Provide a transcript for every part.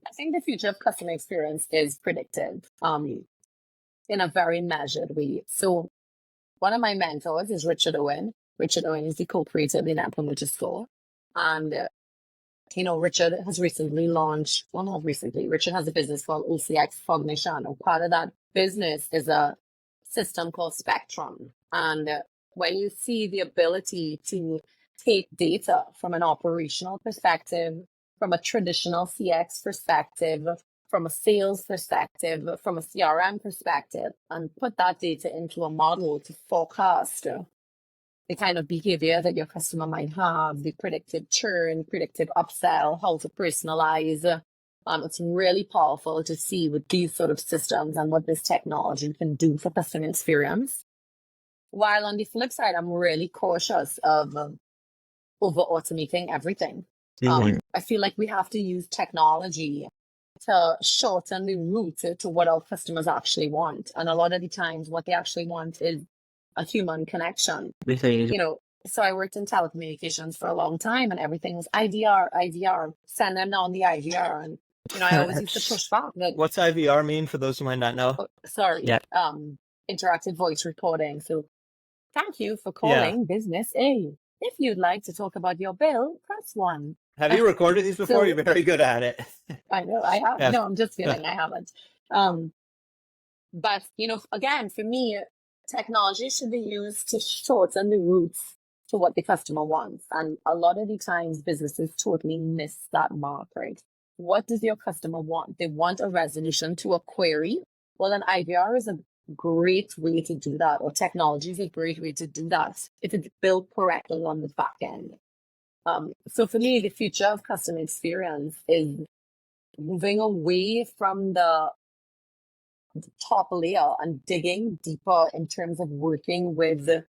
I think the future of customer experience is predictive, in a very measured way. So one of my mentors is Richard Owen. Richard Owen is the co-creator of the Net Promoter Score. And, Richard has recently launched, well, not recently, Richard has a business called OCX Cognition. And part of that business is a system called Spectrum. And when you see the ability to take data from an operational perspective, from a traditional CX perspective, from a sales perspective, from a CRM perspective, and put that data into a model to forecast the kind of behavior that your customer might have, the predictive churn, predictive upsell, how to personalize. It's really powerful to see with these sort of systems and what this technology can do for customer experience. While on the flip side, I'm really cautious of over automating everything. I feel like we have to use technology to shorten the route to what our customers actually want. And a lot of the times what they actually want is a human connection. So I worked in telecommunications for a long time and everything was IVR, send them down the IVR. And, I always used to push back. What's IVR mean for those who might not know? Interactive voice recording. So thank you for calling Business A. If you'd like to talk about your bill, press 1. Have you recorded these before? You're very good at it. I know I have. Yeah. No, I'm just kidding. I haven't. But, again, for me, technology should be used to shorten the routes to what the customer wants. And a lot of the times businesses totally miss that mark, right? What does your customer want? They want a resolution to a query. Well, an IVR is a great way to do that, or technology is a great way to do that if it's built correctly on the back end. So for me, the future of customer experience is moving away from the top layer and digging deeper in terms of working with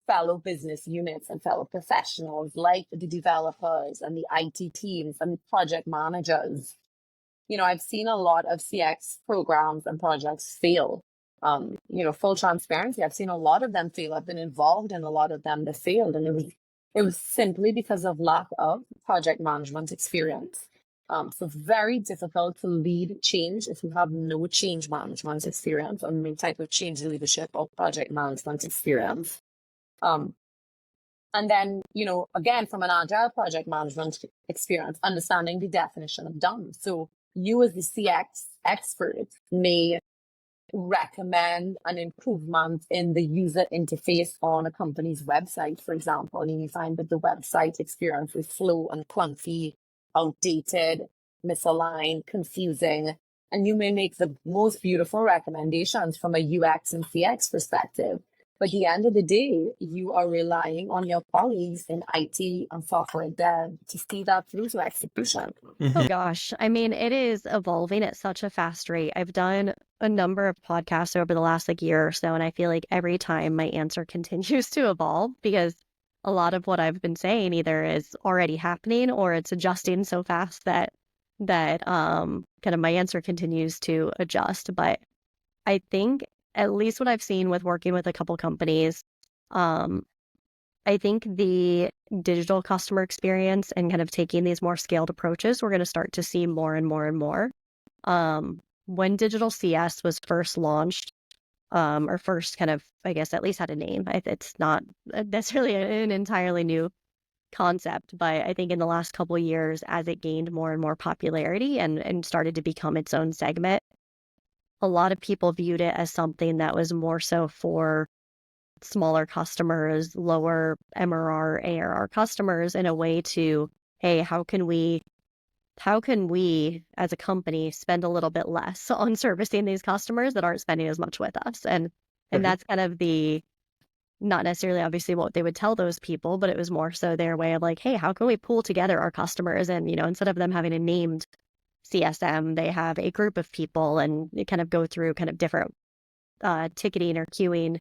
fellow business units and fellow professionals like the developers and the IT teams and project managers. I've seen a lot of CX programs and projects fail. Full transparency, I've seen a lot of them fail. I've been involved in a lot of them that failed, and it was simply because of lack of project management experience. So very difficult to lead change if you have no change management experience or no type of change leadership or project management experience. And then, again, from an agile project management experience, understanding the definition of done. So you as the CX expert may recommend an improvement in the user interface on a company's website, for example, and you find that the website experience is slow and clunky, outdated, misaligned, confusing, and you may make the most beautiful recommendations from a UX and CX perspective. But at the end of the day, you are relying on your colleagues in IT and software dev to see that through to execution. Oh gosh, I mean, it is evolving at such a fast rate. I've done a number of podcasts over the last year or so, and I feel like every time my answer continues to evolve because a lot of what I've been saying either is already happening or it's adjusting so fast that kind of my answer continues to adjust. But I think at least what I've seen with working with a couple companies, I think the digital customer experience and kind of taking these more scaled approaches, we're going to start to see more and more and more. When digital CS was first launched, or first kind of, I guess, at least had a name, it's not necessarily an entirely new concept, but I think in the last couple of years, as it gained more and more popularity and started to become its own segment, a lot of people viewed it as something that was more so for smaller customers, lower MRR, ARR customers in a way to, hey, how can we as a company spend a little bit less on servicing these customers that aren't spending as much with us? And that's kind of the, not necessarily obviously what they would tell those people, but it was more so their way of like, hey, how can we pool together our customers? And, instead of them having a named CSM, they have a group of people and they kind of go through kind of different ticketing or queuing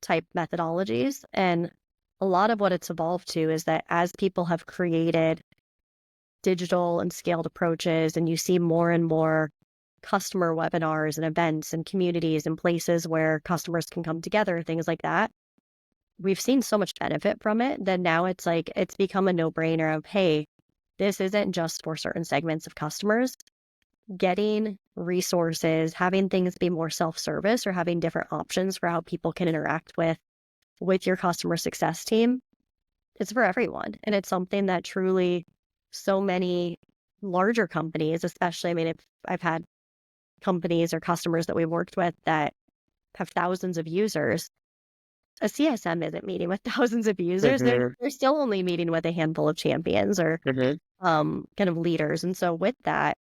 type methodologies. And a lot of what it's evolved to is that as people have created digital and scaled approaches, and you see more and more customer webinars and events and communities and places where customers can come together, things like that, we've seen so much benefit from it that now it's like it's become a no-brainer of, hey, this isn't just for certain segments of customers. getting resources, having things be more self-service or having different options for how people can interact with your customer success team, it's for everyone. And it's something that truly so many larger companies, especially, I mean, if I've had companies or customers that we've worked with that have thousands of users, a CSM isn't meeting with thousands of users. They're still only meeting with a handful of champions or kind of leaders. And so with that,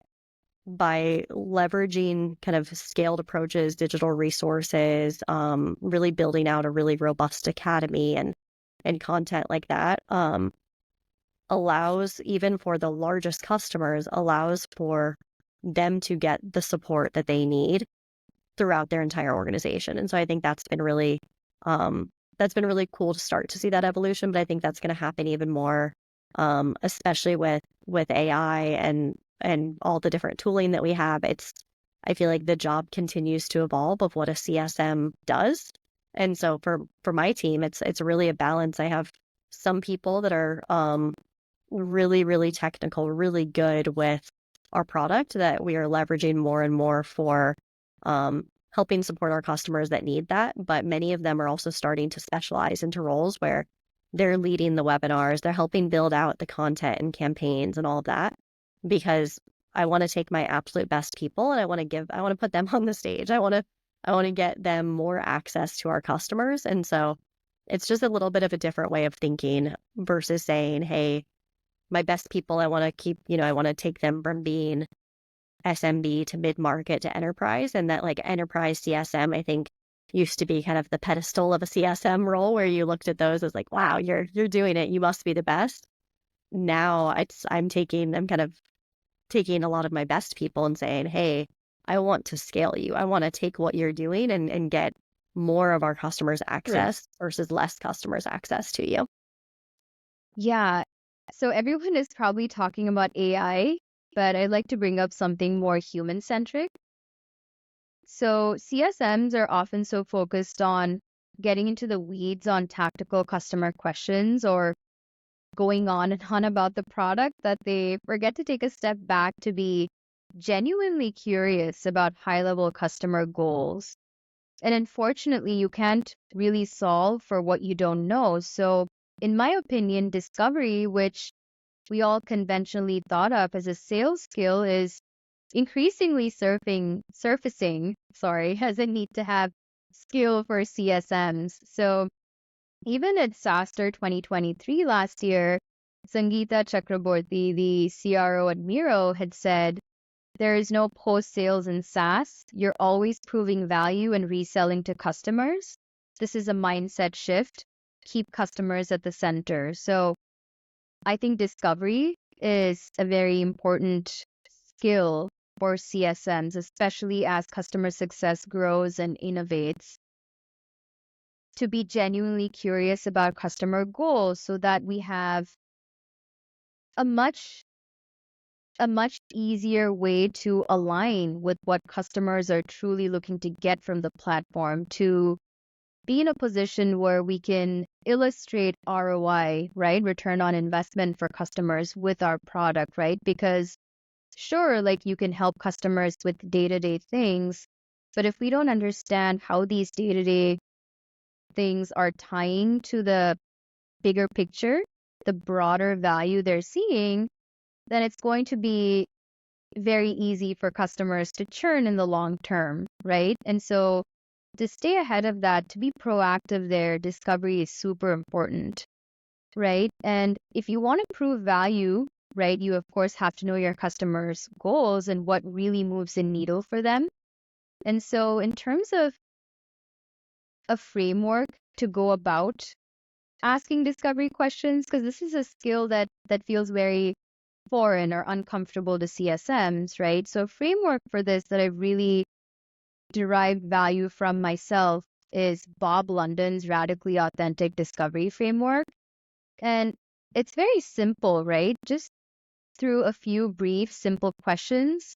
by leveraging kind of scaled approaches, digital resources, really building out a really robust academy and content like that, allows, even for the largest customers, allows for them to get the support that they need throughout their entire organization. And so I think that's been really cool to start to see that evolution, but I think that's going to happen even more, especially with AI and all the different tooling that we have. I feel like the job continues to evolve of what a CSM does. And so for my team, it's really a balance. I have some people that are really, really technical, really good with our product that we are leveraging more and more for helping support our customers that need that. But many of them are also starting to specialize into roles where they're leading the webinars, they're helping build out the content and campaigns and all of that, because I want to take my absolute best people and I want to put them on the stage. I want to get them more access to our customers. And so it's just a little bit of a different way of thinking versus saying, hey, my best people, I want to keep, I want to take them from being SMB to mid-market to enterprise. And that like enterprise CSM, I think, used to be kind of the pedestal of a CSM role where you looked at those as like, wow, you're doing it. You must be the best. Now I'm kind of taking a lot of my best people and saying, hey, I want to scale you. I want to take what you're doing and get more of our customers access versus less customers access to you. Yeah. So everyone is probably talking about AI, but I'd like to bring up something more human-centric. So CSMs are often so focused on getting into the weeds on tactical customer questions or going on and on about the product that they forget to take a step back to be genuinely curious about high-level customer goals. And unfortunately, you can't really solve for what you don't know. So in my opinion, discovery, which we all conventionally thought of as a sales skill, is increasingly surfacing as a need to have skill for CSMs. So even at SaaStr 2023 last year, Sangeeta Chakraborty, the CRO at Miro, had said, there is no post-sales in SaaS. You're always proving value and reselling to customers. This is a mindset shift. Keep customers at the center. So I think discovery is a very important skill for CSMs, especially as customer success grows and innovates, to be genuinely curious about customer goals so that we have a much easier way to align with what customers are truly looking to get from the platform, to be in a position where we can illustrate ROI, right? Return on investment for customers with our product, right? Because sure, like you can help customers with day-to-day things, but if we don't understand how these day-to-day things are tying to the bigger picture, the broader value they're seeing, then it's going to be very easy for customers to churn in the long term, right? And so to stay ahead of that, to be proactive there, discovery is super important, right? And if you want to prove value, right, you of course have to know your customers' goals and what really moves the needle for them. And so in terms of a framework to go about asking discovery questions, because this is a skill that feels very foreign or uncomfortable to CSMs, right? So a framework for this that I've really derived value from myself is Bob London's Radically Authentic Discovery Framework. And it's very simple, right? Just through a few brief, simple questions,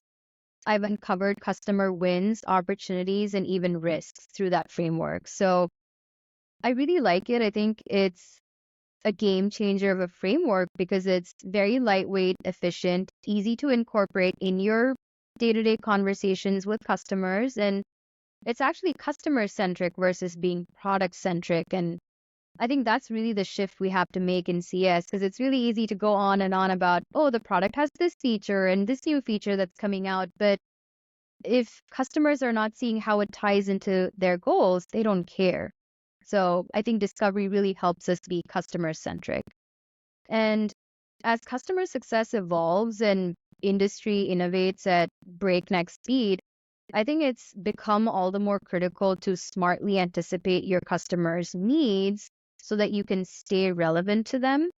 I've uncovered customer wins, opportunities, and even risks through that framework. So I really like it. I think it's a game changer of a framework because it's very lightweight, efficient, easy to incorporate in your day-to-day conversations with customers. And it's actually customer-centric versus being product-centric. And I think that's really the shift we have to make in CS, because it's really easy to go on and on about, oh, the product has this feature and this new feature that's coming out. But if customers are not seeing how it ties into their goals, they don't care. So I think discovery really helps us be customer-centric. And as customer success evolves and industry innovates at breakneck speed, I think it's become all the more critical to smartly anticipate your customers' needs so that you can stay relevant to them,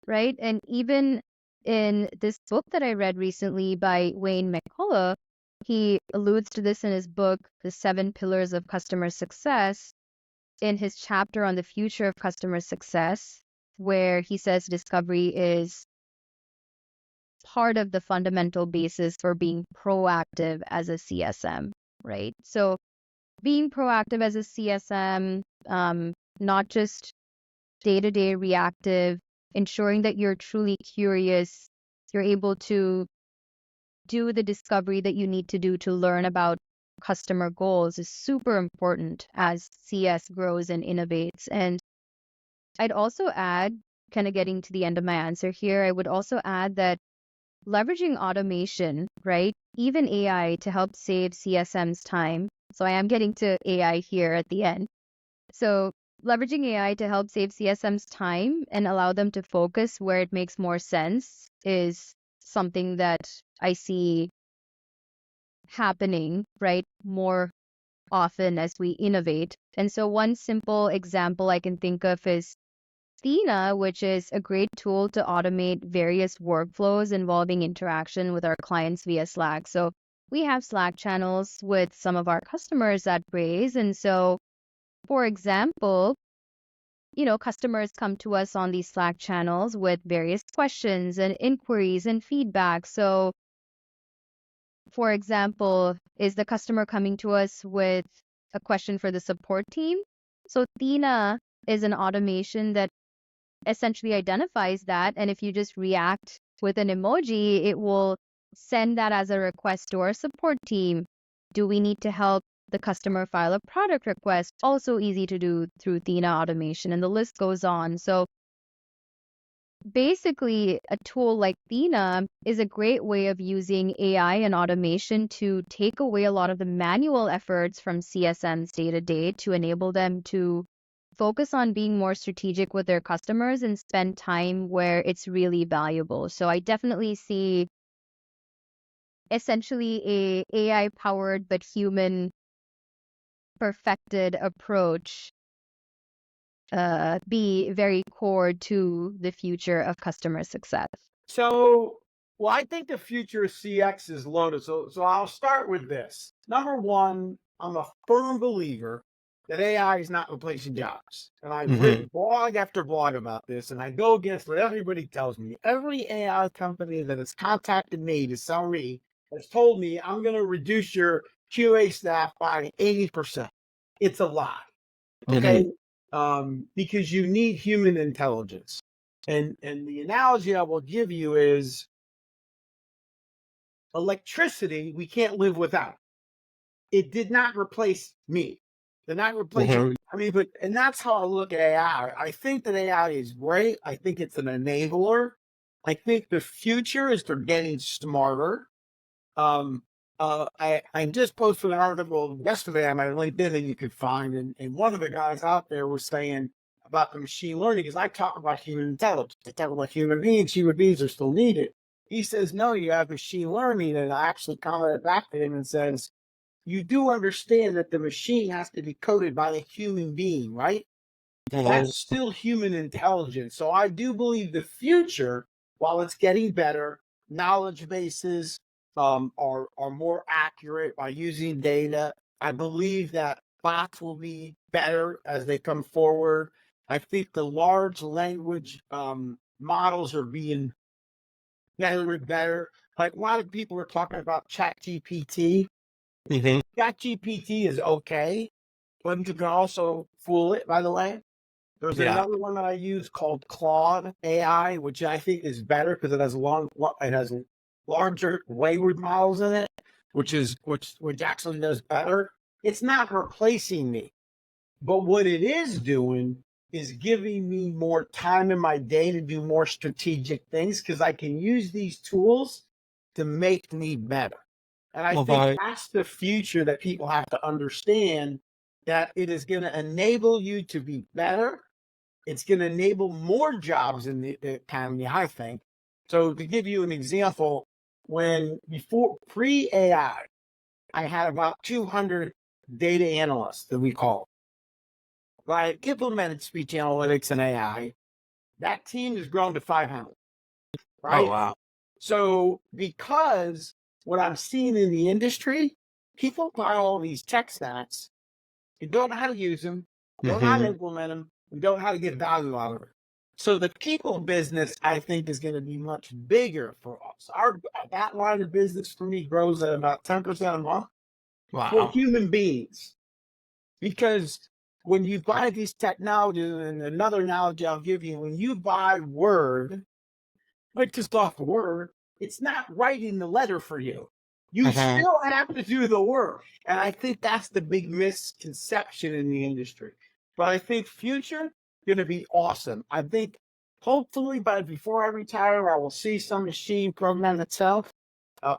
right? And even in this book that I read recently by Wayne McCullough, he alludes to this in his book, The 7 Pillars of Customer Success, in his chapter on the future of customer success, where he says discovery is part of the fundamental basis for being proactive as a CSM, right? So being proactive as a CSM, not just day-to-day reactive, ensuring that you're truly curious, you're able to do the discovery that you need to do to learn about customer goals is super important as CS grows and innovates. And I'd also add, kind of getting to the end of my answer here, I would also add that leveraging automation, right? Even AI to help save CSM's time. So I am getting to AI here at the end. So leveraging AI to help save CSM's time and allow them to focus where it makes more sense is something that I see happening, right, more often as we innovate. And so one simple example I can think of is Athena, which is a great tool to automate various workflows involving interaction with our clients via Slack. So we have Slack channels with some of our customers at Braze. And so, for example, customers come to us on these Slack channels with various questions and inquiries and feedback. So, for example, is the customer coming to us with a question for the support team? So Athena is an automation that essentially identifies that. And if you just react with an emoji, it will send that as a request to our support team. Do we need to help the customer file a product request? Also easy to do through Athena automation, and the list goes on. So basically, a tool like Athena is a great way of using AI and automation to take away a lot of the manual efforts from CSM's day-to-day to enable them to focus on being more strategic with their customers and spend time where it's really valuable. So I definitely see essentially a AI-powered but human perfected approach be very core to the future of customer success. So, well, I think the future of CX is loaded. So I'll start with this. Number one, I'm a firm believer that AI is not replacing jobs. And I've written blog after blog about this, and I go against what everybody tells me. Every AI company that has contacted me to sell me has told me I'm going to reduce your QA staff by 80%. It's a lie. Okay. Because you need human intelligence. And the analogy I will give you is electricity we can't live without. It did not replace me. Did not replace it. I mean, and that's how I look at AI. I think that AI is great. I think it's an enabler. I think the future is they're getting smarter. I just posted an article yesterday on my LinkedIn that you could find, and one of the guys out there was saying about the machine learning, because I talk about human intelligence. I talk about human beings are still needed. He says, no, you have machine learning, and I actually commented back to him and says, you do understand that the machine has to be coded by the human being, right? That's still human intelligence. So I do believe the future, while it's getting better, knowledge bases are more accurate by using data. I believe that bots will be better as they come forward. I think the large language models are being better and better. Like a lot of people are talking about ChatGPT. ChatGPT is okay, but you can also fool it, by the way. There's another one that I use called Claude AI, which I think is better because it has larger language models in it. which actually does better. It's not replacing me. But what it is doing is giving me more time in my day to do more strategic things because I can use these tools to make me better. And I think that's the future that people have to understand, that it is going to enable you to be better. It's going to enable more jobs in the economy, I think. So to give you an example, before pre-AI, I had about 200 data analysts that we call. I implemented speech analytics and AI. That team has grown to 500. Right? Oh, wow. So because what I'm seeing in the industry, people buy all these tech stacks, you don't know how to use them, you don't know how to implement them, you don't know how to get value out of it. So the people business, I think, is going to be much bigger for us. That line of business for me grows at about 10% a month for human beings. Because when you buy these technologies, and another analogy I'll give you, when you buy Word, like just off Word, it's not writing the letter for you. You still have to do the work. And I think that's the big misconception in the industry. But I think future going to be awesome. I think hopefully before I retire, I will see some machine program itself.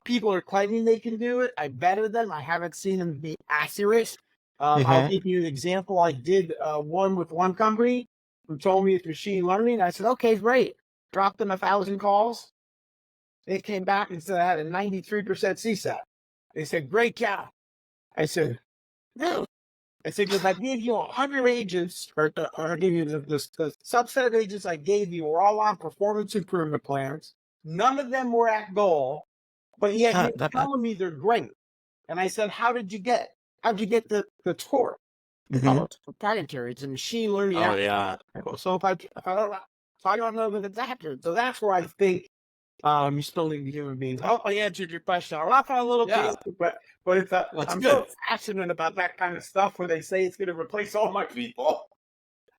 People are claiming they can do it. I betted them. I haven't seen them be accurate. I'll give you an example. I did one with one company who told me it's machine learning. I said, okay, great. Dropped them 1,000 calls. They came back and said I had a 93% CSAT. They said, great job. I said, no. I said, because I gave you 100 agents, or I gave you the subset of agents I gave you were all on performance improvement plans. None of them were at goal, but yet you're telling me they're great. And I said, how'd you get the score? Oh, it's proprietary. It's a machine learning. Oh, yeah. So if I don't know that it's accurate. So that's where I think you still need human beings. I answered your question. I'll laugh a little bit, but it's I'm so passionate about that kind of stuff where they say it's going to replace all my people.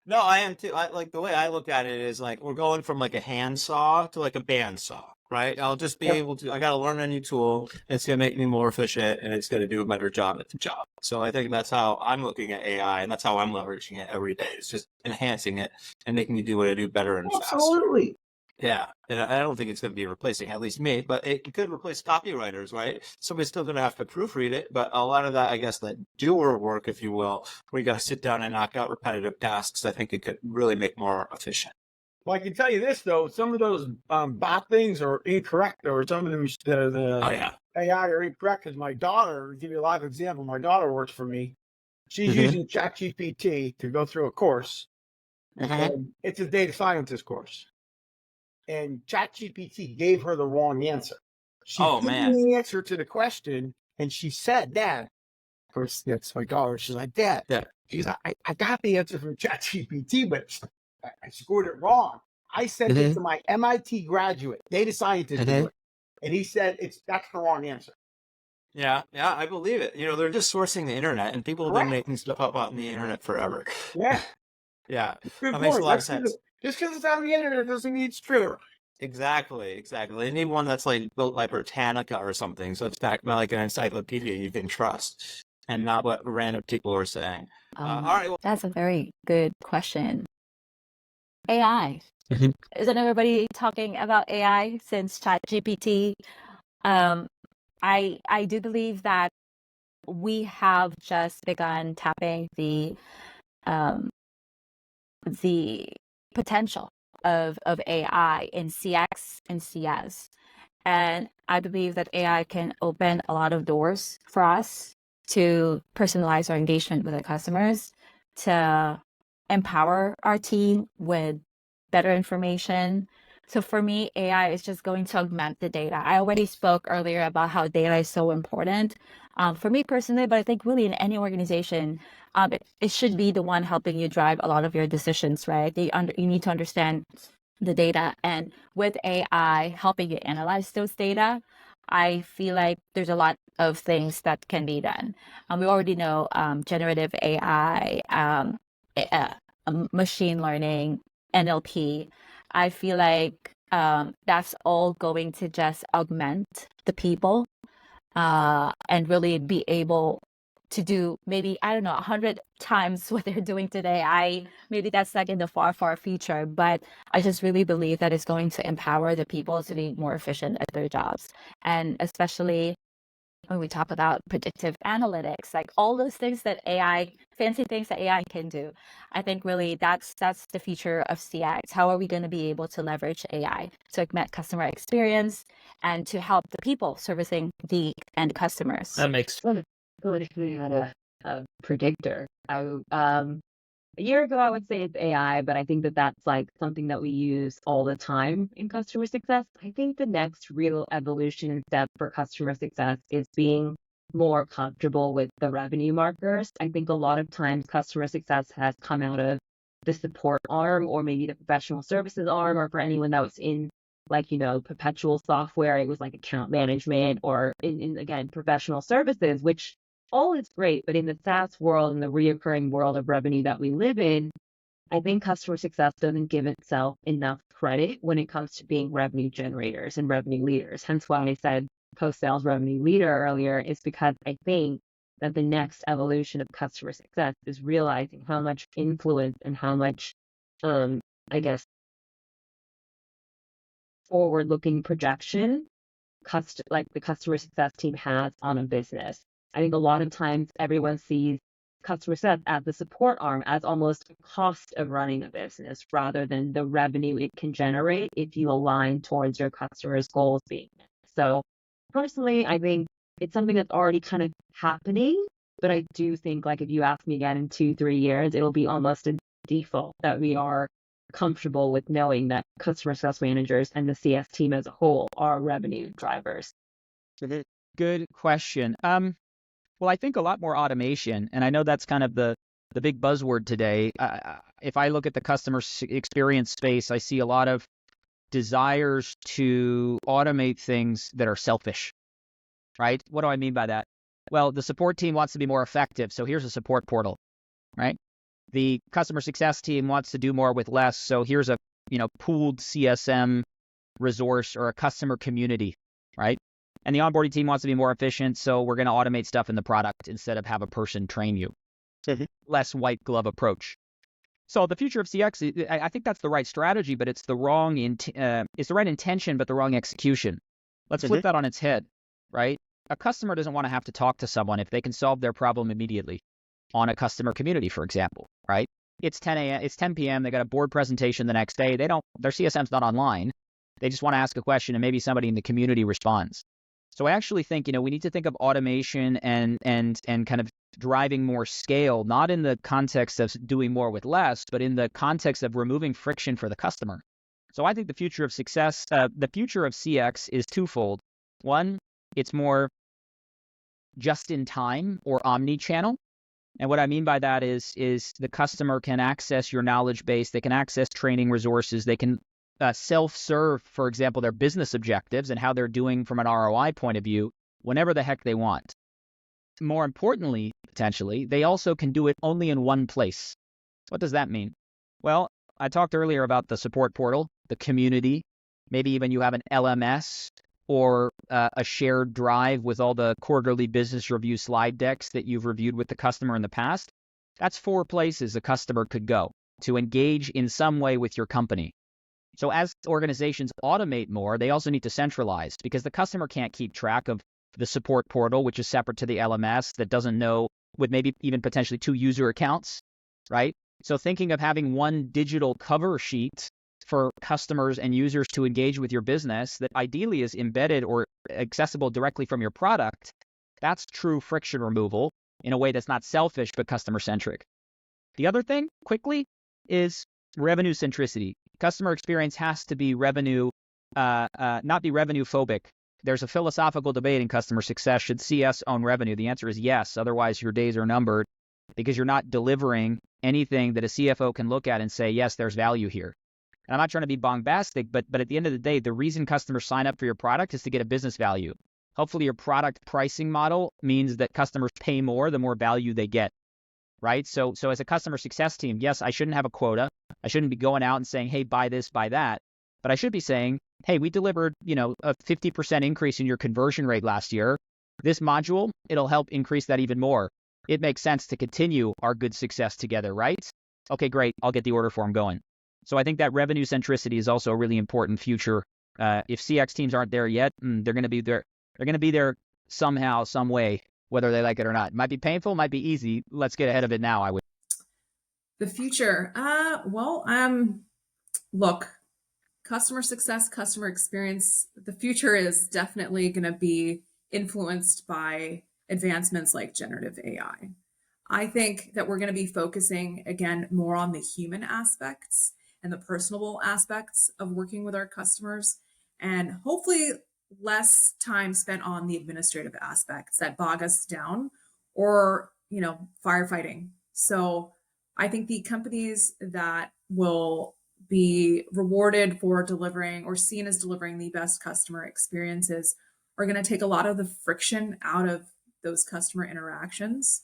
No, I am too. Like the way I look at it is like we're going from like a hand saw to like a band saw, right? I'll just be able to. I got to learn a new tool. It's gonna make me more efficient, and it's gonna do a better job at the job. So I think that's how I'm looking at AI, and that's how I'm leveraging it every day. It's just enhancing it and making me do what I do better and faster. Absolutely. Yeah, and I don't think it's going to be replacing at least me, but it could replace copywriters, right? Somebody's still going to have to proofread it, but a lot of that, I guess, that doer work, if you will, where you got to sit down and knock out repetitive tasks, I think it could really make more efficient. Well, I can tell you this, though. Some of those bot things are incorrect, or some of them, the AI are incorrect, because my daughter, to give you a live example, my daughter works for me. She's using ChatGPT to go through a course. And it's a data scientist course. And ChatGPT gave her the wrong answer. She gave me the answer to the question, and she said, Dad, of course, that's my daughter. She's like, Dad, she's like, I got the answer from ChatGPT, but I scored it wrong. I sent it to my MIT graduate, data scientist, and he said that's the wrong answer. Yeah, I believe it. You know, they're just sourcing the internet, and people have been making stuff up on the internet forever. Yeah. Yeah. Good that makes a lot of That's sense. Just because it's on the internet doesn't mean it's true. Exactly. They need one that's like built by Britannica or something, so it's backed by like an encyclopedia you can trust, and not what random people are saying. All right. Well, That's a very good question. AI. Isn't everybody talking about AI since ChatGPT? I do believe that we have just begun tapping the potential of AI in CX and CS. And I believe that AI can open a lot of doors for us to personalize our engagement with our customers, to empower our team with better information. So for me, AI is just going to augment the data. I already spoke earlier about how data is so important for me personally, but I think really in any organization, it should be the one helping you drive a lot of your decisions, right? You need to understand the data, and with AI helping you analyze those data, I feel like there's a lot of things that can be done. We already know generative AI, machine learning, NLP. I feel like that's all going to just augment the people and really be able to do maybe, I don't know, 100 times what they're doing today. Maybe that's like in the far, far future, but I just really believe that it's going to empower the people to be more efficient at their jobs. And especially when we talk about predictive analytics, like all those things that AI, fancy things that AI can do. I think really that's the future of CX. How are we going to be able to leverage AI to augment customer experience and to help the people servicing the end customers? That makes Literally had a predictor. A year ago, I would say it's AI, but I think that that's like something that we use all the time in customer success. I think the next real evolution step for customer success is being more comfortable with the revenue markers. I think a lot of times customer success has come out of the support arm or maybe the professional services arm, or for anyone that was in like, perpetual software, it was like account management or in again, professional services, which all is great, but in the SaaS world and the reoccurring world of revenue that we live in, I think customer success doesn't give itself enough credit when it comes to being revenue generators and revenue leaders. Hence why I said post-sales revenue leader earlier, is because I think that the next evolution of customer success is realizing how much influence and how much, I guess, forward-looking projection like the customer success team has on a business. I think a lot of times everyone sees customer success as the support arm, as almost a cost of running a business rather than the revenue it can generate if you align towards your customers' goals being met. So personally, I think it's something that's already kind of happening, but I do think like if you ask me again in 2-3 years, it'll be almost a default that we are comfortable with knowing that customer success managers and the CS team as a whole are revenue drivers. Good question. Well, I think a lot more automation, and I know that's kind of the big buzzword today. If I look at the customer experience space, I see a lot of desires to automate things that are selfish, right? What do I mean by that? Well, the support team wants to be more effective, so here's a support portal, right? The customer success team wants to do more with less, so here's a pooled CSM resource or a customer community, right? And the onboarding team wants to be more efficient, so we're going to automate stuff in the product instead of have a person train you. Less white glove approach. So the future of CX, I think that's the right strategy, but it's the it's the right intention, but the wrong execution. Let's flip that on its head, right? A customer doesn't want to have to talk to someone if they can solve their problem immediately on a customer community, for example, right? It's 10 p.m. They got a board presentation the next day. Their CSM's not online. They just want to ask a question and maybe somebody in the community responds. So I actually think, we need to think of automation and kind of driving more scale, not in the context of doing more with less, but in the context of removing friction for the customer. So I think the future of success, the future of CX is twofold. One, it's more just in time or omni-channel. And what I mean by that is the customer can access your knowledge base, they can access training resources, they can self-serve, for example, their business objectives and how they're doing from an ROI point of view whenever the heck they want. More importantly, potentially, they also can do it only in one place. What does that mean? Well, I talked earlier about the support portal, the community, maybe even you have an LMS or a shared drive with all the quarterly business review slide decks that you've reviewed with the customer in the past. That's 4 places a customer could go to engage in some way with your company. So as organizations automate more, they also need to centralize because the customer can't keep track of the support portal, which is separate to the LMS that doesn't know with maybe even potentially 2 user accounts, right? So thinking of having one digital cover sheet for customers and users to engage with your business that ideally is embedded or accessible directly from your product, that's true friction removal in a way that's not selfish but customer centric. The other thing, quickly, is revenue centricity. Customer experience has to be not be revenue phobic. There's a philosophical debate in customer success. Should CS own revenue? The answer is yes. Otherwise, your days are numbered because you're not delivering anything that a CFO can look at and say, yes, there's value here. And I'm not trying to be bombastic, but at the end of the day, the reason customers sign up for your product is to get a business value. Hopefully, your product pricing model means that customers pay more the more value they get, right? So as a customer success team, yes, I shouldn't have a quota. I shouldn't be going out and saying, hey, buy this, buy that. But I should be saying, hey, we delivered, a 50% increase in your conversion rate last year. this module, it'll help increase that even more. It makes sense to continue our good success together, right? Okay, great. I'll get the order form going. So I think that revenue centricity is also a really important future. If CX teams aren't there yet, they're going to be there. They're going to be there somehow, some way, whether they like it or not. It might be painful, might be easy. Let's get ahead of it now, I would. The future. Look, customer success, customer experience, the future is definitely going to be influenced by advancements like generative AI. I think that we're going to be focusing again more on the human aspects and the personable aspects of working with our customers, and hopefully less time spent on the administrative aspects that bog us down or, firefighting. So I think the companies that will be rewarded for delivering or seen as delivering the best customer experiences are going to take a lot of the friction out of those customer interactions.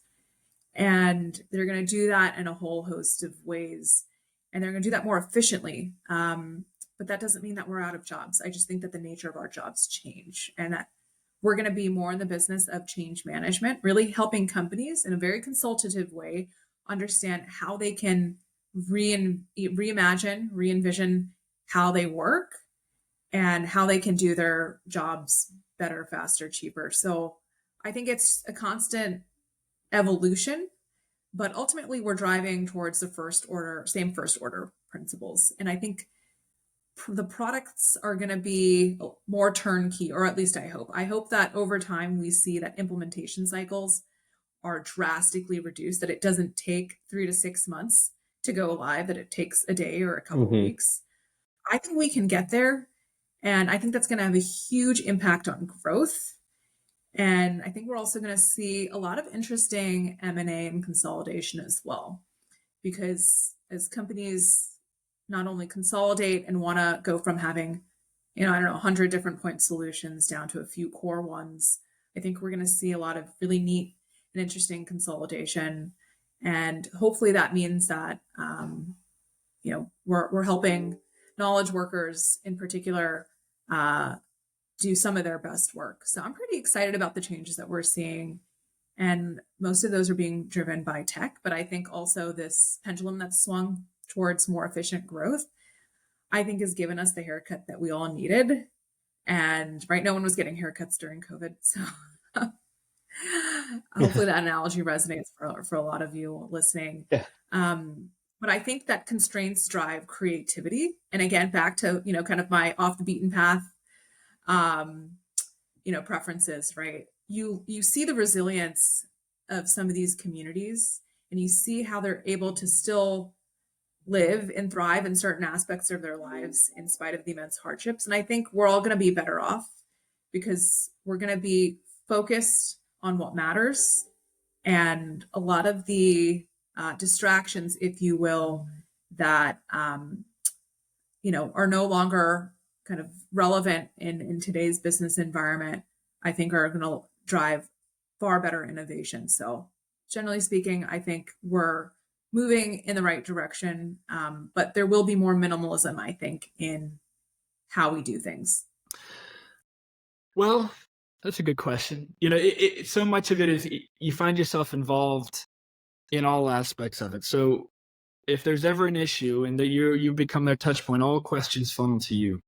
And they're going to do that in a whole host of ways. And they're going to do that more efficiently. But that doesn't mean that we're out of jobs. I just think that the nature of our jobs change and that we're going to be more in the business of change management, really helping companies in a very consultative way understand how they can reimagine, re-envision how they work and how they can do their jobs better, faster, cheaper. So I think it's a constant evolution, but ultimately we're driving towards the same first order principles. And I think the products are going to be more turnkey, or at least I hope. I hope that over time we see that implementation cycles are drastically reduced, that it doesn't take 3 to 6 months to go live, that it takes a day or a couple of weeks. I think we can get there. And I think that's going to have a huge impact on growth. And I think we're also going to see a lot of interesting M&A and consolidation as well, because as companies not only consolidate and want to go from having, 100 different point solutions down to a few core ones, I think we're going to see a lot of really neat and interesting consolidation. And hopefully that means that, we're helping knowledge workers in particular do some of their best work. So I'm pretty excited about the changes that we're seeing. And most of those are being driven by tech. But I think also this pendulum that's swung towards more efficient growth, I think has given us the haircut that we all needed. And right, no one was getting haircuts during COVID. So hopefully that analogy resonates for a lot of you listening. Yeah. But I think that constraints drive creativity. And again, back to, kind of my off the beaten path, preferences, right? You see the resilience of some of these communities and you see how they're able to still live and thrive in certain aspects of their lives in spite of the immense hardships. And I think we're all going to be better off because we're going to be focused on what matters. And a lot of the distractions, if you will, that, are no longer kind of relevant in today's business environment, I think are going to drive far better innovation. So generally speaking, I think we're moving in the right direction, but there will be more minimalism, I think, in how we do things. Well, that's a good question. So much of it is you find yourself involved in all aspects of it. So if there's ever an issue and that you become their touch point, all questions funnel to you.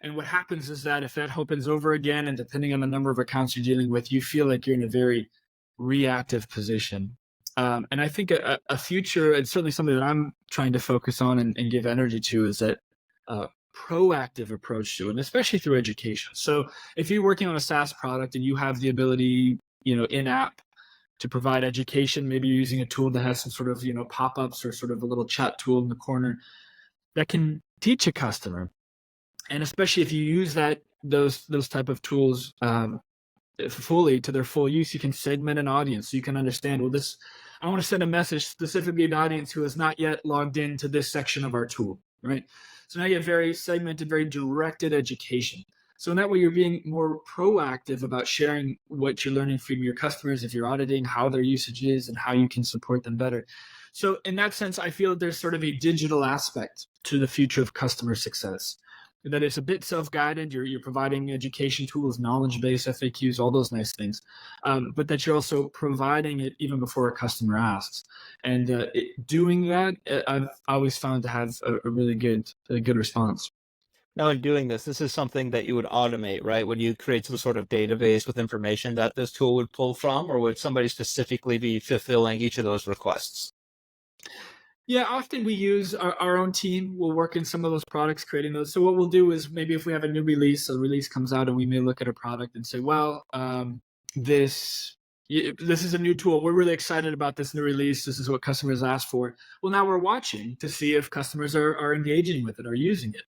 And what happens is that if that happens over again, and depending on the number of accounts you're dealing with, you feel like you're in a very reactive position. And I think a future, and certainly something that I'm trying to focus on and give energy to, is that proactive approach to it, and especially through education. So if you're working on a SaaS product and you have the ability, in-app to provide education, maybe you're using a tool that has some sort of, pop-ups or sort of a little chat tool in the corner that can teach a customer. And especially if you use those type of tools fully to their full use, you can segment an audience. So you can understand, I want to send a message specifically to an audience who has not yet logged into this section of our tool, right? So now you have very segmented, very directed education. So in that way, you're being more proactive about sharing what you're learning from your customers, if you're auditing how their usage is and how you can support them better. So in that sense, I feel that there's sort of a digital aspect to the future of customer success. that it's a bit self-guided. You're providing education tools, knowledge-based FAQs, all those nice things, but that you're also providing it even before a customer asks. And doing that, I've always found to have a really good response. Now, in doing this is something that you would automate, right? Would you create some sort of database with information that this tool would pull from, or would somebody specifically be fulfilling each of those requests? Yeah, often we use our own team. We'll work in some of those products, creating those. So what we'll do is maybe if we have a new release, a release comes out, and we may look at a product and say, well, this is a new tool. We're really excited about this new release. This is what customers asked for. Well, now we're watching to see if customers are engaging with it, are using it.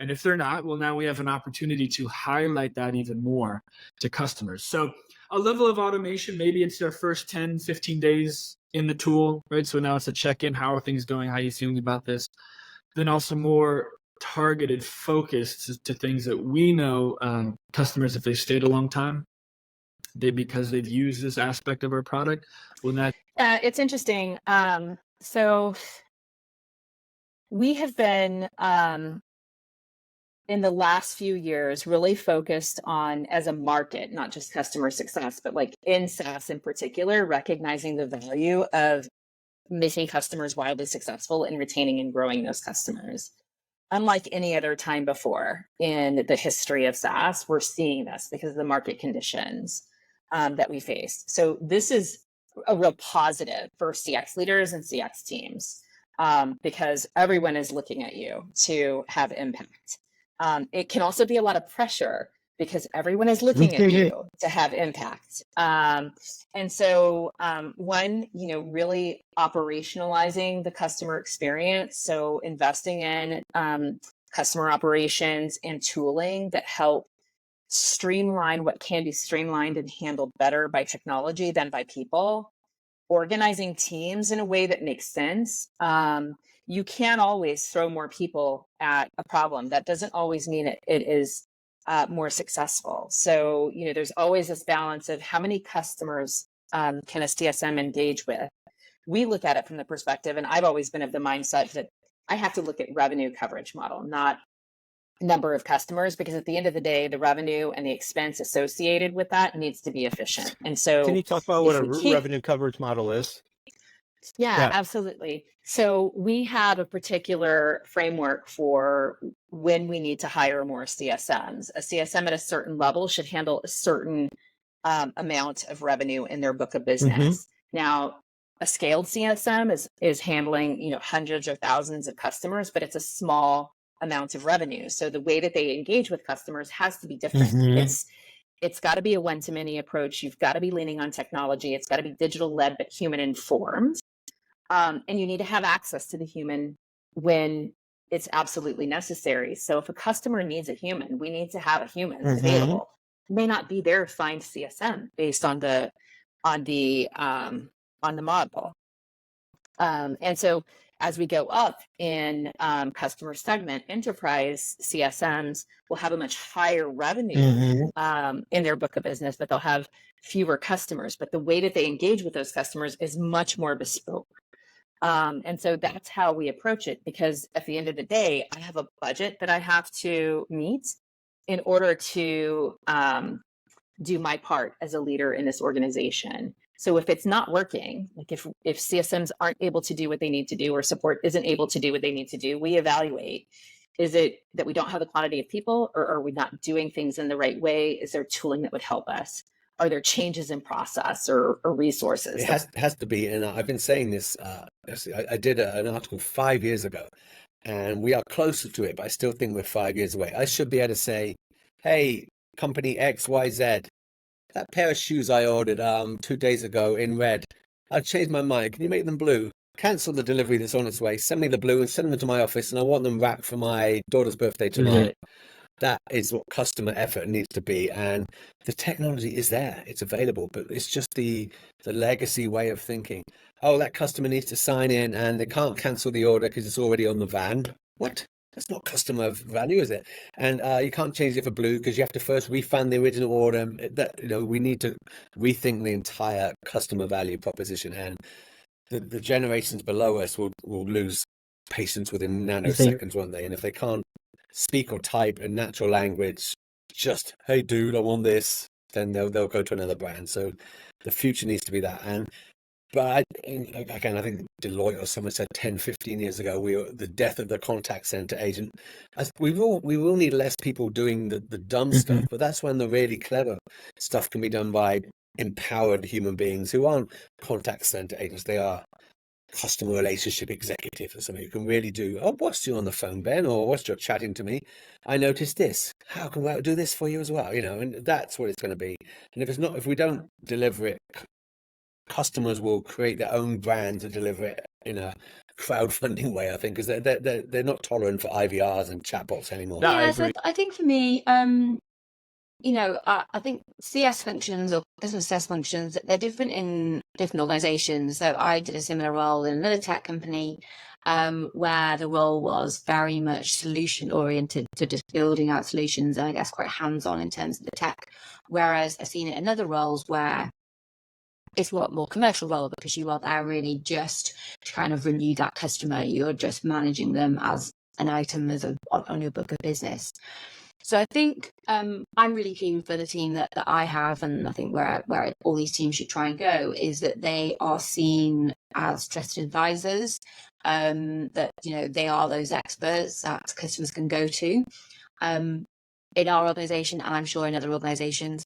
And if they're not, well, now we have an opportunity to highlight that even more to customers. So a level of automation, maybe it's their first 10, 15 days in the tool, right? So now it's a check-in. How are things going? How are you feeling about this? Then also more targeted focus to things that we know customers, if they stayed a long time, because they've used this aspect of our product, will not. It's interesting. So we have been in the last few years really focused on, as a market, not just customer success, but like in SaaS in particular, recognizing the value of making customers wildly successful and retaining and growing those customers. Unlike any other time before in the history of SaaS, we're seeing this because of the market conditions that we faced. So this is a real positive for CX leaders and CX teams because everyone is looking at you to have impact. It can also be a lot of pressure because everyone is looking at you to have impact. And so really operationalizing the customer experience. So investing in customer operations and tooling that help streamline what can be streamlined and handled better by technology than by people. Organizing teams in a way that makes sense. You can't always throw more people at a problem. That doesn't always mean it is more successful. So, there's always this balance of how many customers can a CSM engage with. We look at it from the perspective, and I've always been of the mindset that I have to look at revenue coverage model, not number of customers, because at the end of the day, the revenue and the expense associated with that needs to be efficient. And so can you talk about what a revenue coverage model is? Yeah, absolutely. So we have a particular framework for when we need to hire more CSMs. A CSM at a certain level should handle a certain amount of revenue in their book of business. Now, a scaled CSM is handling, hundreds or thousands of customers, but it's a small amount of revenue. So the way that they engage with customers has to be different. It's got to be a one-to-many approach. You've got to be leaning on technology. It's got to be digital-led, but human-informed. And you need to have access to the human when it's absolutely necessary. So if a customer needs a human, we need to have a human available. It may not be their assigned CSM based on the model. And so as we go up in customer segment, enterprise CSMs will have a much higher revenue in their book of business, but they'll have fewer customers. But the way that they engage with those customers is much more bespoke. And so that's how we approach it, because at the end of the day, I have a budget that I have to meet in order to do my part as a leader in this organization. So if it's not working, like if CSMs aren't able to do what they need to do, or support isn't able to do what they need to do, we evaluate. Is it that we don't have the quantity of people, or are we not doing things in the right way? Is there tooling that would help us? Are there changes in process or resources? It has to be, and I've been saying this. I did an article 5 years ago, and we are closer to it, but I still think we're 5 years away. I should be able to say, hey, company XYZ, that pair of shoes I ordered 2 days ago in red, I've changed my mind. Can you make them blue? Cancel the delivery that's on its way. Send me the blue and send them to my office, and I want them wrapped for my daughter's birthday tomorrow. That is what customer effort needs to be, and the technology is there, it's available, but it's just the legacy way of thinking. Oh, that customer needs to sign in and they can't cancel the order because it's already on the van. What? That's not customer value, is it? And you can't change it for blue because you have to first refund the original order. We need to rethink the entire customer value proposition, and the generations below us will lose patience within nanoseconds, won't they? And if they can't speak or type in natural language, just, hey dude, I want this, then they'll go to another brand. So the future needs to be that. But again, I think Deloitte or someone said 10, 15 years ago, the death of the contact center agent. We will need less people doing the dumb stuff, but that's when the really clever stuff can be done by empowered human beings who aren't contact center agents. They are customer relationship executive or something who can really do, oh, whilst you're on the phone, Ben, or whilst you're chatting to me, I noticed this. How can I do this for you as well? And that's what it's going to be. And if we don't deliver it, customers will create their own brand to deliver it in a crowdfunding way, I think, because they're not tolerant for IVRs and chatbots anymore. No, I Yeah, so agree. I think for me, I think CS functions or business success functions, they're different in different organizations. So I did a similar role in another tech company, where the role was very much solution oriented, to just building out solutions, and I guess quite hands-on in terms of the tech. Whereas I've seen it in other roles where it's a lot more commercial role, because you are there really just to kind of renew that customer. You're just managing them as an item on your book of business. So I think I'm really keen for the team that I have, and I think where all these teams should try and go is that they are seen as trusted advisors, that they are those experts that customers can go to. In our organisation, and I'm sure in other organisations,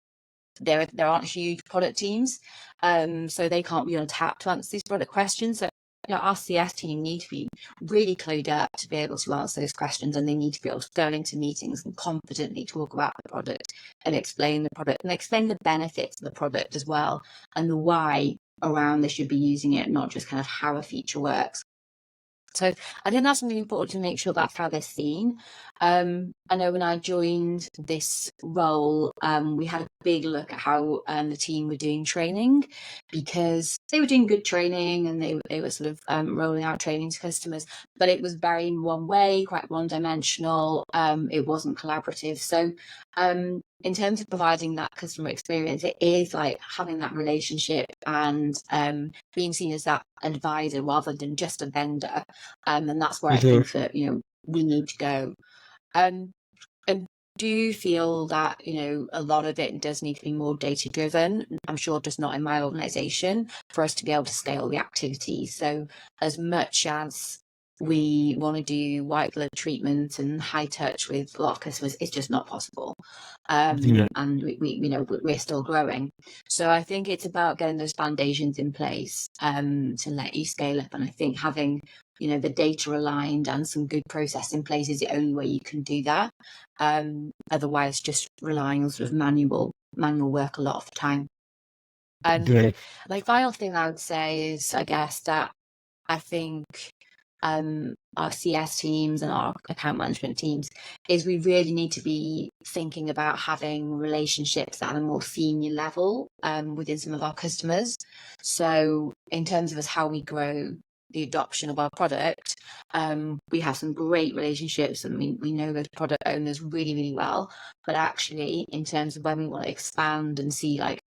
there aren't huge product teams, so they can't be on tap to answer these product questions. So our CS team need to be really clued up to be able to answer those questions, and they need to be able to go into meetings and confidently talk about the product and explain the product and explain the benefits of the product as well, and the why around they should be using it, not just kind of how a feature works. So I think that's really important to make sure that's how they're seen. I know when I joined this role, we had a big look at how the team were doing training, because they were doing good training and they were sort of rolling out training to customers, but it was very one way, quite one dimensional. It wasn't collaborative. So in terms of providing that customer experience, it is like having that relationship and being seen as that advisor rather than just a vendor. And that's where I think that, we need to go. And do you feel that, a lot of it does need to be more data driven? I'm sure just not in my organization, for us to be able to scale the activities. So as much as we want to do white glove treatment and high touch with a lot of customers, it's just not possible. And we're still growing. So I think it's about getting those foundations in place to let you scale up. And I think having the data aligned and some good process in place is the only way you can do that. Otherwise, just relying on sort of manual work a lot of the time. And my final thing I would say is, I guess, that I think our CS teams and our account management teams is we really need to be thinking about having relationships at a more senior level within some of our customers. So in terms of us, how we grow the adoption of our product, we have some great relationships, and we know those product owners really, really well. But actually, in terms of when we want to expand and see like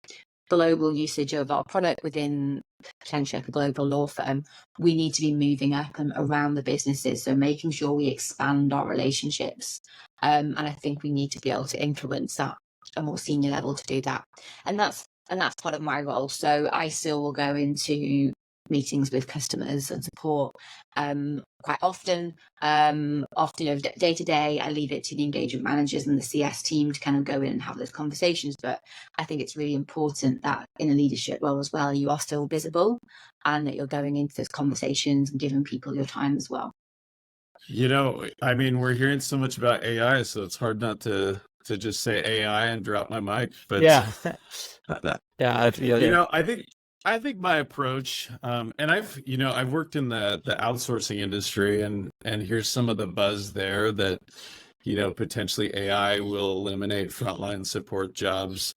global usage of our product within potentially a global law firm, we need to be moving up and around the businesses. So making sure we expand our relationships. And I think we need to be able to influence that at a more senior level to do that. And that's part of my role. So I still will go into meetings with customers and support quite often. Day to day, I leave it to the engagement managers and the CS team to kind of go in and have those conversations. But I think it's really important that in a leadership role as well, you are still visible and that you're going into those conversations and giving people your time as well. We're hearing so much about AI, so it's hard not to just say AI and drop my mic. But I think my approach, and I've worked in the outsourcing industry, and here's some of the buzz there that, potentially AI will eliminate frontline support jobs,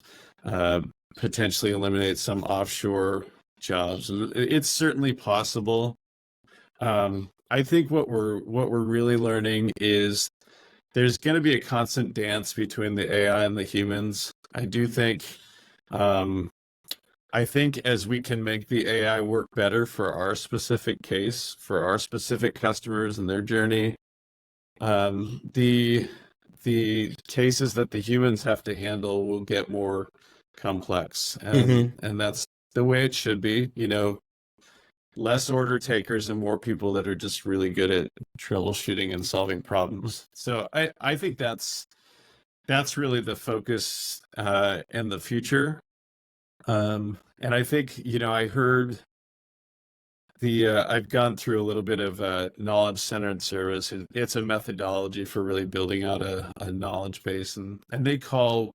potentially eliminate some offshore jobs. It's certainly possible. I think what we're really learning is there's going to be a constant dance between the AI and the humans. I think as we can make the AI work better for our specific case, for our specific customers and their journey, the cases that the humans have to handle will get more complex, and that's the way it should be. Less order takers and more people that are just really good at troubleshooting and solving problems. So I think that's really the focus in the future. And I think, I heard I've gone through a little bit of knowledge-centered service. It's a methodology for really building out a knowledge base, and they call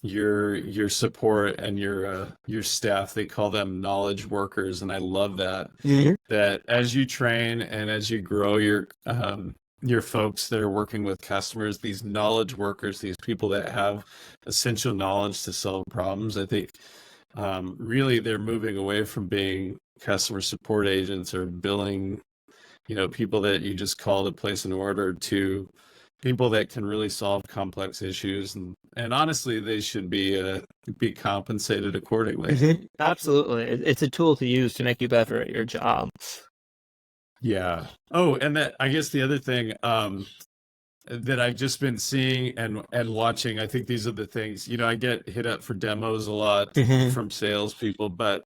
your support and your staff, they call them knowledge workers, and I love that. That as you train and as you grow your folks that are working with customers, these knowledge workers, these people that have essential knowledge to solve problems, I think really they're moving away from being customer support agents or billing, people that you just call to place an order, to people that can really solve complex issues, and honestly, they should be compensated accordingly. Absolutely, it's a tool to use to make you better at your job. Yeah. Oh, and that, I guess the other thing that I've just been seeing and watching, I think these are the things, I get hit up for demos a lot from salespeople, but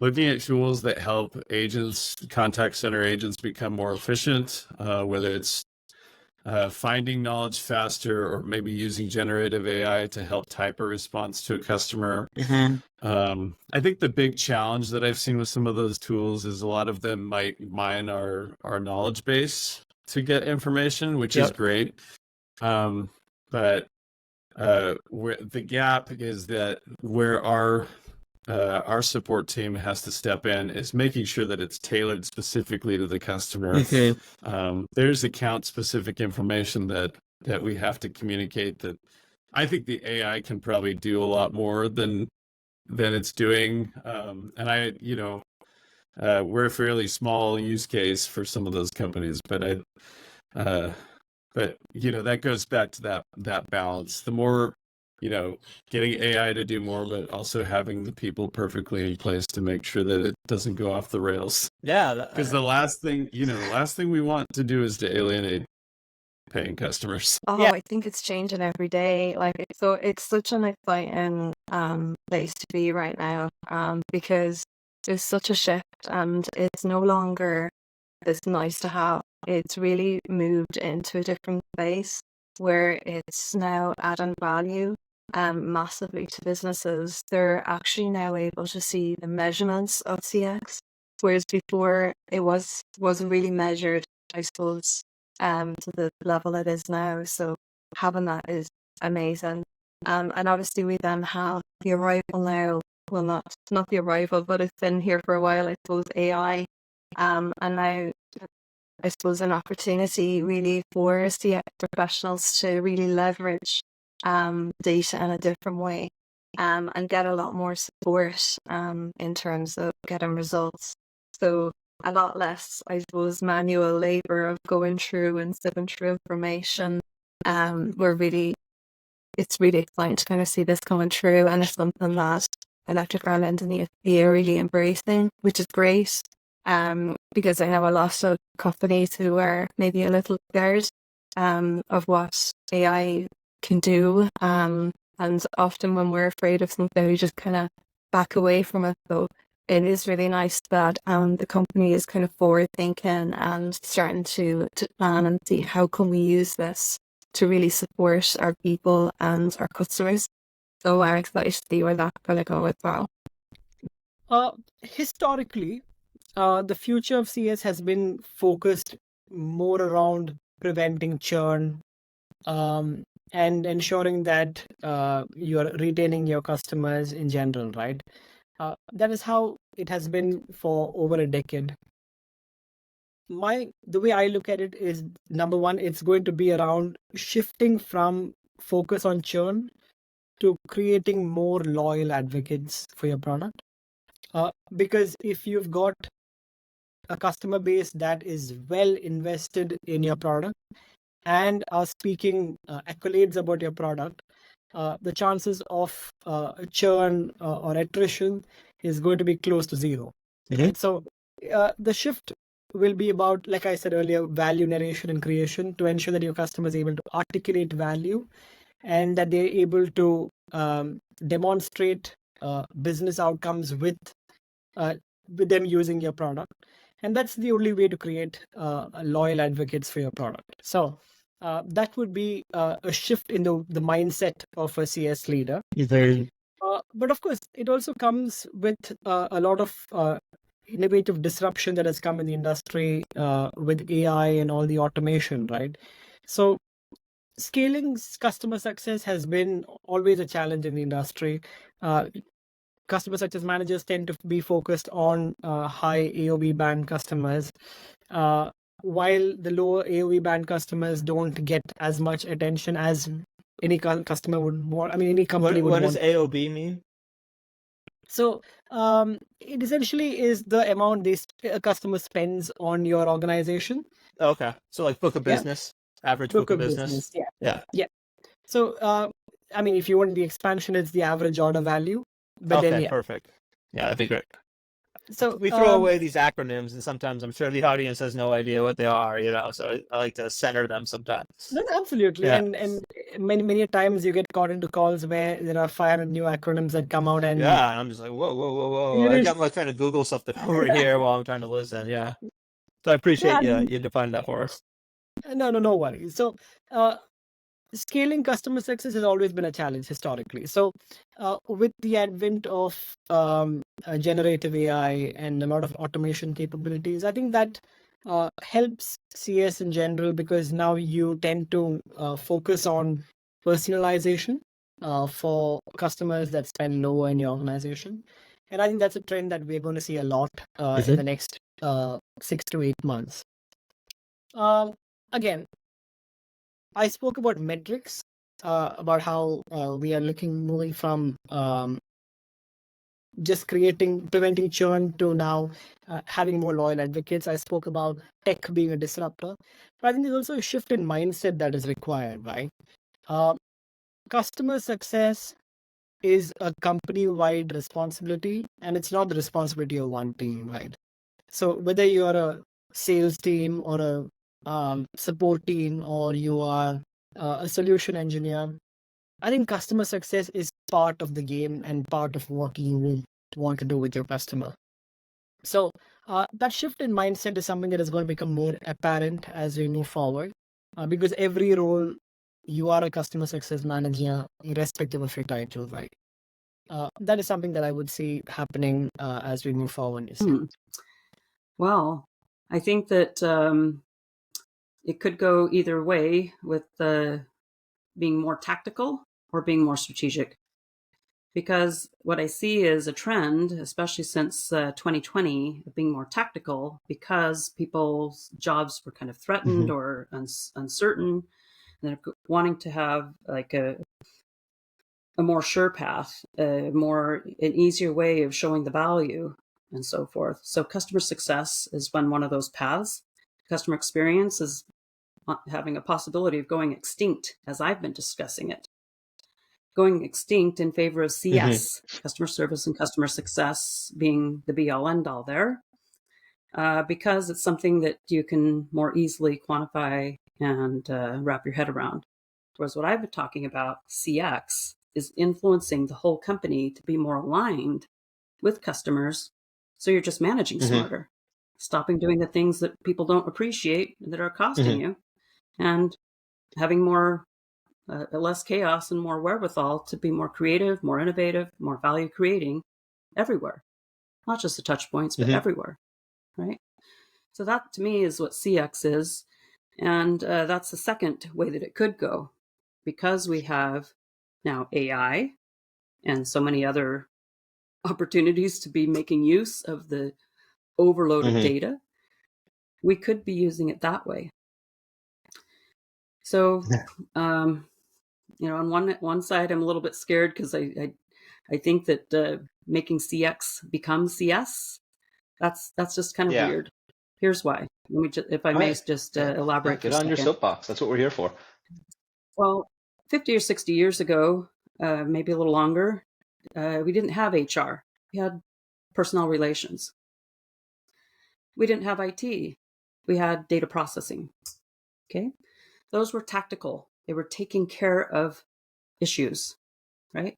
looking at tools that help agents, contact center agents, become more efficient, whether it's finding knowledge faster or maybe using generative AI to help type a response to a customer. I think the big challenge that I've seen with some of those tools is a lot of them might mine our knowledge base to get information, which is great. But where the gap is that where our support team has to step in is making sure that it's tailored specifically to the customer. There's account specific information that we have to communicate that I think the AI can probably do a lot more than it's doing. And we're a fairly small use case for some of those companies, but that goes back to that balance. The more, getting AI to do more, but also having the people perfectly in place to make sure that it doesn't go off the rails. Yeah. Because the last thing we want to do is to alienate paying customers. I think it's changing every day. So it's such an exciting place to be right now, because there's such a shift, and it's no longer this nice to have. It's really moved into a different space where it's now adding value massively to businesses. They're actually now able to see the measurements of CX, whereas before it wasn't really measured, I suppose, to the level it is now. So having that is amazing. And obviously we then have the arrival now, well, not the arrival, but it's been here for a while, I suppose, AI. And now I suppose an opportunity really for CX professionals to really leverage data in a different way, and get a lot more support in terms of getting results. So a lot less, I suppose, manual labor of going through and sieving through information. It's really exciting to kind of see this coming through, and it's something that Electric Ireland and the EFP are really embracing, which is great. Because I know a lot of companies who are maybe a little scared of what AI can do. And often when we're afraid of something, we just kind of back away from it. So it is really nice that the company is kind of forward thinking and starting to plan and see how can we use this to really support our people and our customers. So I'm excited to see where that's going to go as well. Historically, the future of CS has been focused more around preventing churn and ensuring that you're retaining your customers in general, right? That is how it has been for over a decade. The way I look at it is, number one, it's going to be around shifting from focus on churn to creating more loyal advocates for your product. Because if you've got a customer base that is well invested in your product and are speaking accolades about your product, the chances of churn or attrition is going to be close to zero. Right? So the shift will be about, like I said earlier, value narration and creation to ensure that your customer is able to articulate value and that they're able to demonstrate business outcomes with them using your product. And that's the only way to create loyal advocates for your product. So that would be a shift in the mindset of a CS leader. But of course, it also comes with a lot of innovative disruption that has come in the industry with AI and all the automation, right? So scaling customer success has been always a challenge in the industry. Customer success managers tend to be focused on high AOV band customers, while the lower AOV band customers don't get as much attention as any customer would want. I mean, any company would What want. does AOB mean? So it essentially is the amount a customer spends on your organization. Okay, so like book of business, average book of business. Yeah. So I mean, if you want the expansion, it's the average order value. But Okay, then, yeah. perfect. Yeah, that'd be great. So We throw away these acronyms, and sometimes I'm sure the audience has no idea what they are. So I like to center them sometimes. No, absolutely. Yeah. And many times you get caught into calls where there are 500 new acronyms that come out, and Yeah, and I'm just like, whoa. You I just- got like trying to Google something over here while I'm trying to listen. Yeah. So I appreciate you defining that for us. No worries. So scaling customer success has always been a challenge historically. So with the advent of generative AI and a lot of automation capabilities, I think that helps CS in general, because now you tend to focus on personalization for customers that spend lower in your organization. And I think that's a trend that we're going to see a lot in the next 6 to 8 months. Again, I spoke about metrics, about how we are moving from just preventing churn to now having more loyal advocates. I spoke about tech being a disruptor. But I think there's also a shift in mindset that is required, right? Customer success is a company-wide responsibility, and it's not the responsibility of one team, right? So whether you're a sales team or a support team, or you are a solution engineer, I think customer success is part of the game and part of what you will want to do with your customer. So that shift in mindset is something that is going to become more apparent as we move forward, because every role you are a customer success manager, irrespective of your title, right? That is something that I would see happening as we move forward. Well, I think that it could go either way, with being more tactical or being more strategic. Because what I see is a trend, especially since 2020, of being more tactical, because people's jobs were kind of threatened or uncertain, and they're wanting to have like a more sure path, an easier way of showing the value, and so forth. So customer success is one of those paths. Customer experience is having a possibility of going extinct, as I've been discussing it. Going extinct in favor of CS, customer service and customer success being the be-all end-all there, because it's something that you can more easily quantify and wrap your head around. Whereas what I've been talking about, CX, is influencing the whole company to be more aligned with customers, so you're just managing smarter, stopping doing the things that people don't appreciate that are costing you, and having more less chaos and more wherewithal to be more creative, more innovative, more value creating everywhere. Not just the touch points, but everywhere, right? So that to me is what CX is. And that's the second way that it could go, because we have now AI and so many other opportunities to be making use of the overload of data. We could be using it that way. So, on one side, I'm a little bit scared, because I think that making CX become CS, that's just kind of weird. Here's why. Let me if I may just elaborate. Get on your soapbox. That's what we're here for. Well, 50 or 60 years ago, maybe a little longer, we didn't have HR. We had personnel relations. We didn't have IT. we had data processing. Okay. Those were tactical. They were taking care of issues, right?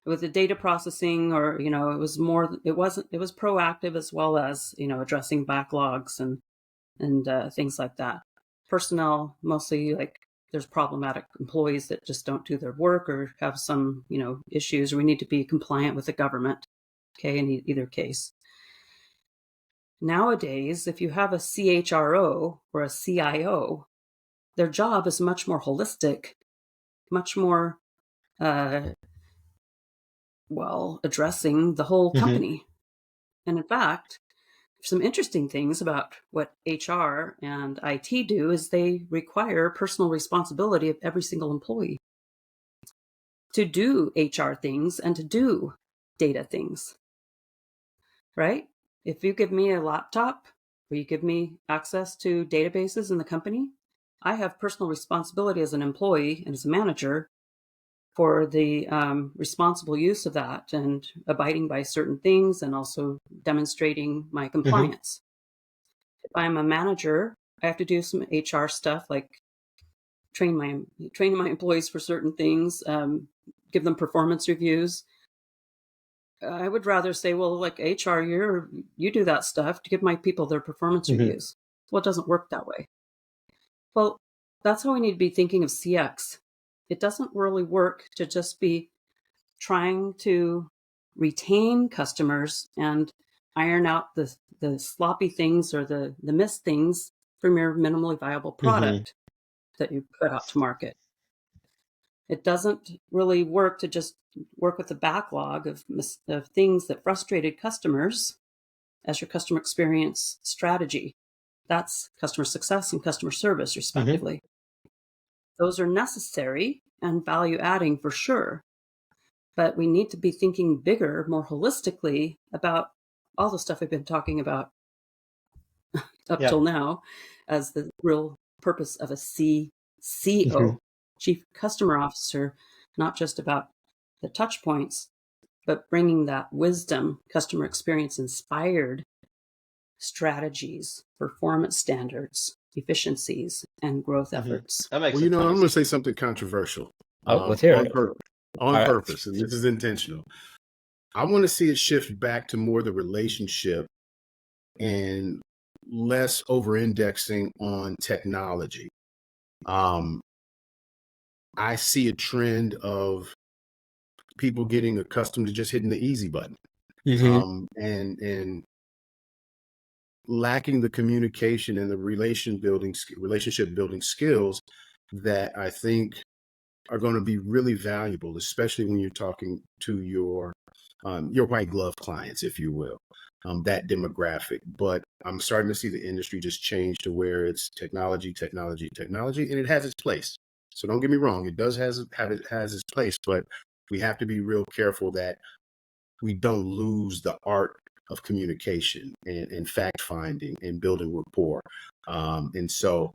With the data processing, or, it was proactive as well as, addressing backlogs and things like that. Personnel, mostly like there's problematic employees that just don't do their work or have some, issues, or we need to be compliant with the government. Okay. In either case. Nowadays, if you have a CHRO or a CIO, their job is much more holistic, much more, addressing the whole company. And in fact, some interesting things about what HR and IT do is they require personal responsibility of every single employee to do HR things and to do data things, right? If you give me a laptop or you give me access to databases in the company, I have personal responsibility as an employee and as a manager for the responsible use of that and abiding by certain things and also demonstrating my compliance. If I'm a manager, I have to do some HR stuff like train my employees for certain things, give them performance reviews. I would rather say, well, like HR, you do that stuff to give my people their performance reviews. Well, it doesn't work that way. Well, that's how we need to be thinking of CX. It doesn't really work to just be trying to retain customers and iron out the sloppy things or the missed things from your minimally viable product that you put out to market. It doesn't really work to just work with the backlog of things that frustrated customers as your customer experience strategy. That's customer success and customer service, respectively. Those are necessary and value adding for sure. But we need to be thinking bigger, more holistically about all the stuff we've been talking about up till now as the real purpose of a CCO, Chief Customer Officer, not just about the touch points, but bringing that wisdom, customer experience inspired strategies, performance standards, efficiencies, and growth efforts. That makes Well, I'm going to say something controversial. Let's hear it. On purpose, and this is intentional. I want to see it shift back to more the relationship and less over-indexing on technology. I see a trend of people getting accustomed to just hitting the easy button, and lacking the communication and the relationship building skills that I think are going to be really valuable, especially when you're talking to your white glove clients, if you will, that demographic. But I'm starting to see the industry just change to where it's technology, and it has its place. So don't get me wrong, it does has its place, but we have to be real careful that we don't lose the art of communication and fact finding and building rapport. And so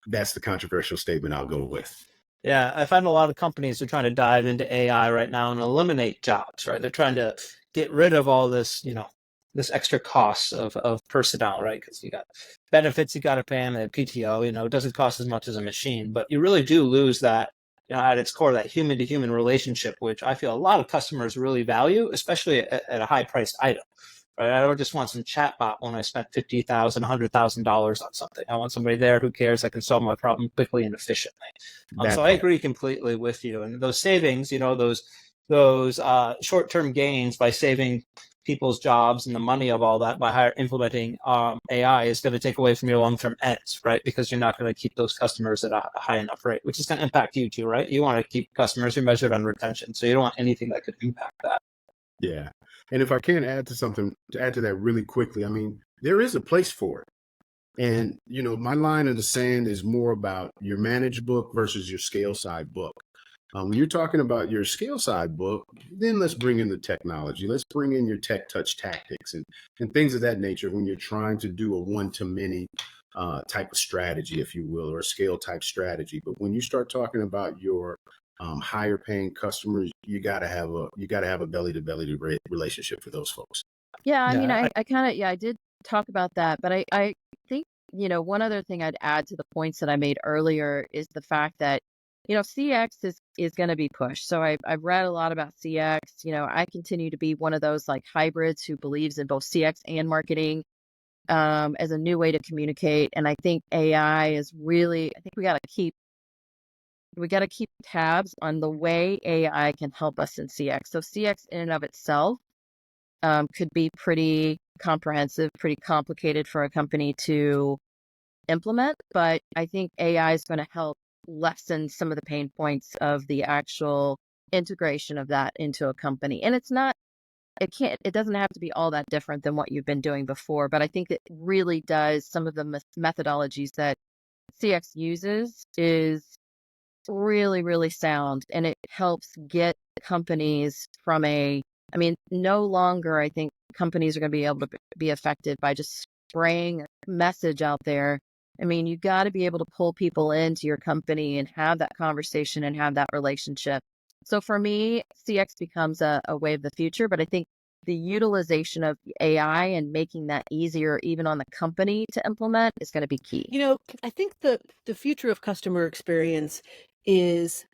that's the controversial statement I'll go with. Yeah, I find a lot of companies are trying to dive into AI right now and eliminate jobs, right? They're trying to get rid of all this, this extra costs of personnel, right? Because you got benefits you got to pay them, and PTO, it doesn't cost as much as a machine, but you really do lose that, at its core, that human to human relationship, which I feel a lot of customers really value, especially at a high priced item. Right? I don't just want some chatbot when I spent $50,000, $100,000 on something. I want somebody there who cares I can solve my problem quickly and efficiently. So I agree completely with you. And those savings, those short-term gains by saving people's jobs and the money of all that by implementing AI is going to take away from your long-term ends, right? Because you're not going to keep those customers at a high enough rate, which is going to impact you too, right? You want to keep customers who are measured on retention, so you don't want anything that could impact that. Yeah. And if I can add to that really quickly, I mean, there is a place for it. And, my line in the sand is more about your managed book versus your scale side book. When you're talking about your scale side book, then let's bring in the technology. Let's bring in your tech touch tactics and things of that nature when you're trying to do a one-to-many type of strategy, if you will, or a scale type strategy. But when you start talking about your higher paying customers, you gotta have a belly to belly relationship for those folks. Yeah, I mean, I kind of, I did talk about that, but I think one other thing I'd add to the points that I made earlier is the fact that, CX is going to be pushed. So I've read a lot about CX. I continue to be one of those like hybrids who believes in both CX and marketing as a new way to communicate. And I think AI is really, I think we got to keep tabs on the way AI can help us in CX. So CX in and of itself could be pretty comprehensive, pretty complicated for a company to implement, but I think AI is going to help lessen some of the pain points of the actual integration of that into a company. And it doesn't have to be all that different than what you've been doing before, but I think it really does. Some of the methodologies that CX uses is really, really sound, and it helps get companies from no longer, I think companies are going to be able to be affected by just spraying a message out there. You got to be able to pull people into your company and have that conversation and have that relationship. So for me, CX becomes a way of the future, but I think the utilization of AI and making that easier even on the company to implement is going to be key. I think the future of customer experience is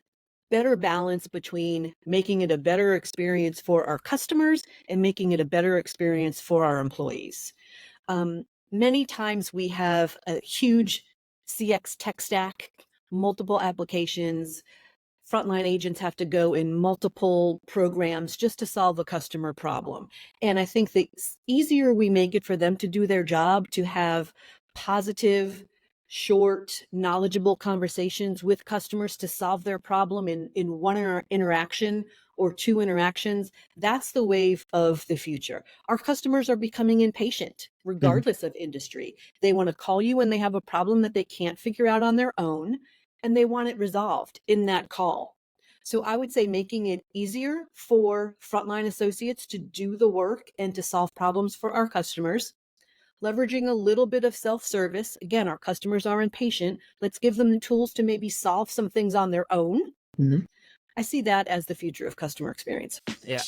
better balance between making it a better experience for our customers and making it a better experience for our employees. Many times we have a huge CX tech stack, multiple applications. Frontline agents have to go in multiple programs just to solve a customer problem. And I think the easier we make it for them to do their job, to have positive, short, knowledgeable conversations with customers to solve their problem in one interaction or two interactions, that's the wave of the future. Our customers are becoming impatient, regardless of industry. They want to call you when they have a problem that they can't figure out on their own, and they want it resolved in that call. So I would say making it easier for frontline associates to do the work and to solve problems for our customers, leveraging a little bit of self-service. Again, our customers are impatient. Let's give them the tools to maybe solve some things on their own. I see that as the future of customer experience. Yeah.